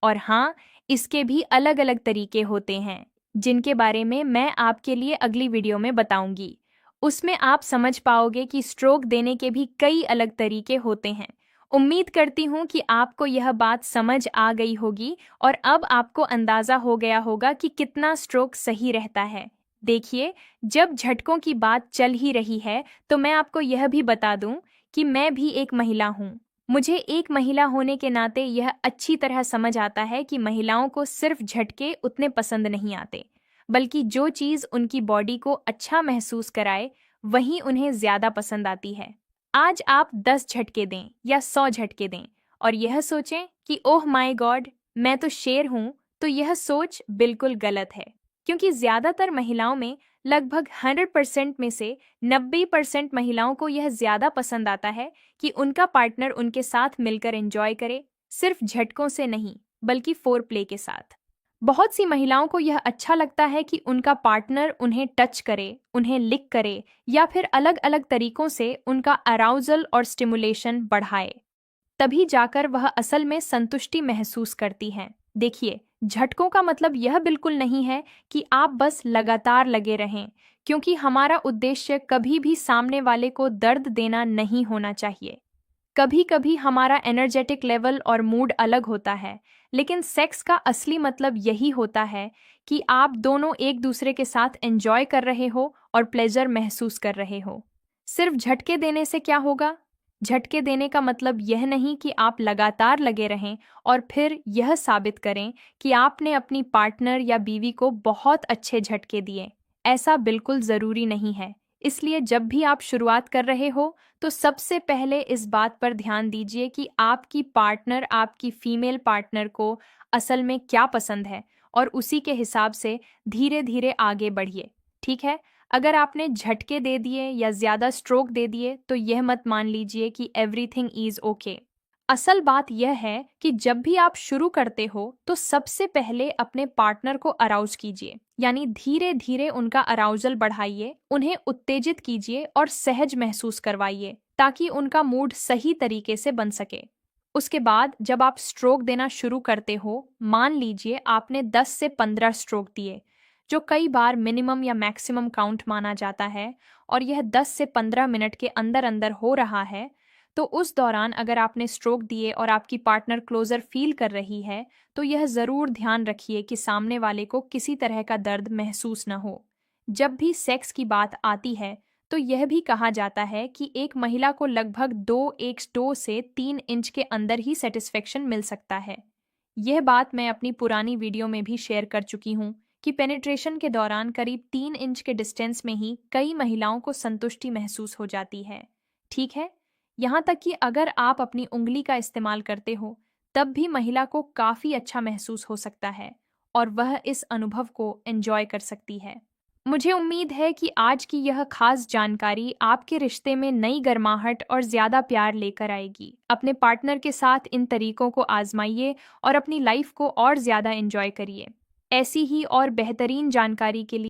और हाँ, इसके भी अलग अलग तरीके होते हैं जिनके बारे में मैं आपके लिए अगली वीडियो में बताऊंगी। उसमें आप समझ पाओगे कि स्ट्रोक देने के भी कई अलग तरीके होते हैं। उम्मीद करती हूँ कि आपको यह बात समझ आ गई होगी और अब आपको अंदाजा हो गया होगा कि कितना स्ट्रोक सही रहता है। देखिए, जब झटकों की बात चल ही रही है तो मैं आपको यह भी बता दूं कि मैं भी एक महिला हूं। मुझे एक महिला होने के नाते यह अच्छी तरह समझ आता है कि महिलाओं को सिर्फ झटके उतने पसंद नहीं आते, बल्कि जो चीज़ उनकी बॉडी को अच्छा महसूस कराए वही उन्हें ज़्यादा पसंद आती है। आज आप 10 झटके दें या 100 झटके दें और यह सोचें कि ओह माय गॉड, मैं तो शेर हूं, तो यह सोच बिल्कुल गलत है। क्योंकि ज़्यादातर महिलाओं में लगभग 100% में से 90% महिलाओं को यह ज़्यादा पसंद आता है कि उनका पार्टनर उनके साथ मिलकर एंजॉय करे, सिर्फ झटकों से नहीं बल्कि फोर प्ले के साथ। बहुत सी महिलाओं को यह अच्छा लगता है कि उनका पार्टनर उन्हें टच करे, उन्हें लिक करे या फिर अलग अलग तरीकों से उनका अराउजल और स्टिमुलेशन बढ़ाए। तभी जाकर वह असल में संतुष्टि महसूस करती हैं। देखिए, झटकों का मतलब यह बिल्कुल नहीं है कि आप बस लगातार लगे रहें, क्योंकि हमारा उद्देश्य कभी भी सामने वाले को दर्द देना नहीं होना चाहिए। कभी कभी हमारा एनर्जेटिक लेवल और मूड अलग होता है, लेकिन सेक्स का असली मतलब यही होता है कि आप दोनों एक दूसरे के साथ एंजॉय कर रहे हो और प्लेजर महसूस कर रहे हो। सिर्फ झटके देने से क्या होगा? झटके देने का मतलब यह नहीं कि आप लगातार लगे रहें और फिर यह साबित करें कि आपने अपनी पार्टनर या बीवी को बहुत अच्छे झटके दिए। ऐसा बिल्कुल ज़रूरी नहीं है। इसलिए जब भी आप शुरुआत कर रहे हो तो सबसे पहले इस बात पर ध्यान दीजिए कि आपकी पार्टनर, आपकी फीमेल पार्टनर को असल में क्या पसंद है और उसी के हिसाब से धीरे धीरे आगे बढ़िए। ठीक है? अगर आपने झटके दे दिए या ज़्यादा स्ट्रोक दे दिए तो यह मत मान लीजिए कि एवरीथिंग इज़ ओके। असल बात यह है कि जब भी आप शुरू करते हो तो सबसे पहले अपने पार्टनर को अराउज कीजिए, यानी धीरे धीरे उनका अराउजल बढ़ाइए, उन्हें उत्तेजित कीजिए और सहज महसूस करवाइए ताकि उनका मूड सही तरीके से बन सके। उसके बाद जब आप स्ट्रोक देना शुरू करते हो, मान लीजिए आपने 10 से 15 स्ट्रोक दिए, जो कई बार मिनिमम या मैक्सिमम काउंट माना जाता है, और यह 10 से 15 मिनट के अंदर अंदर हो रहा है, तो उस दौरान अगर आपने स्ट्रोक दिए और आपकी पार्टनर क्लोजर फील कर रही है, तो यह ज़रूर ध्यान रखिए कि सामने वाले को किसी तरह का दर्द महसूस न हो। जब भी सेक्स की बात आती है, तो यह भी कहा जाता है कि एक महिला को लगभग 2 से 3 इंच के अंदर ही सेटिस्फेक्शन मिल सकता है। यह बात मैं अपनी पुरानी वीडियो में भी शेयर कर चुकी हूँ कि पेनिट्रेशन के दौरान करीब 3 इंच के डिस्टेंस में ही कई महिलाओं को संतुष्टि महसूस हो जाती है। ठीक है? यहाँ तक कि अगर आप अपनी उंगली का इस्तेमाल करते हो, तब भी महिला को काफ़ी अच्छा महसूस हो सकता है और वह इस अनुभव को एंजॉय कर सकती है। मुझे उम्मीद है कि आज की यह खास जानकारी आपके रिश्ते में नई गर्माहट और ज़्यादा प्यार लेकर आएगी। अपने पार्टनर के साथ इन तरीकों को आजमाइए और अपनी लाइफ को और ज़्यादा एंजॉय करिए। ऐसी ही और बेहतरीन जानकारी के लिए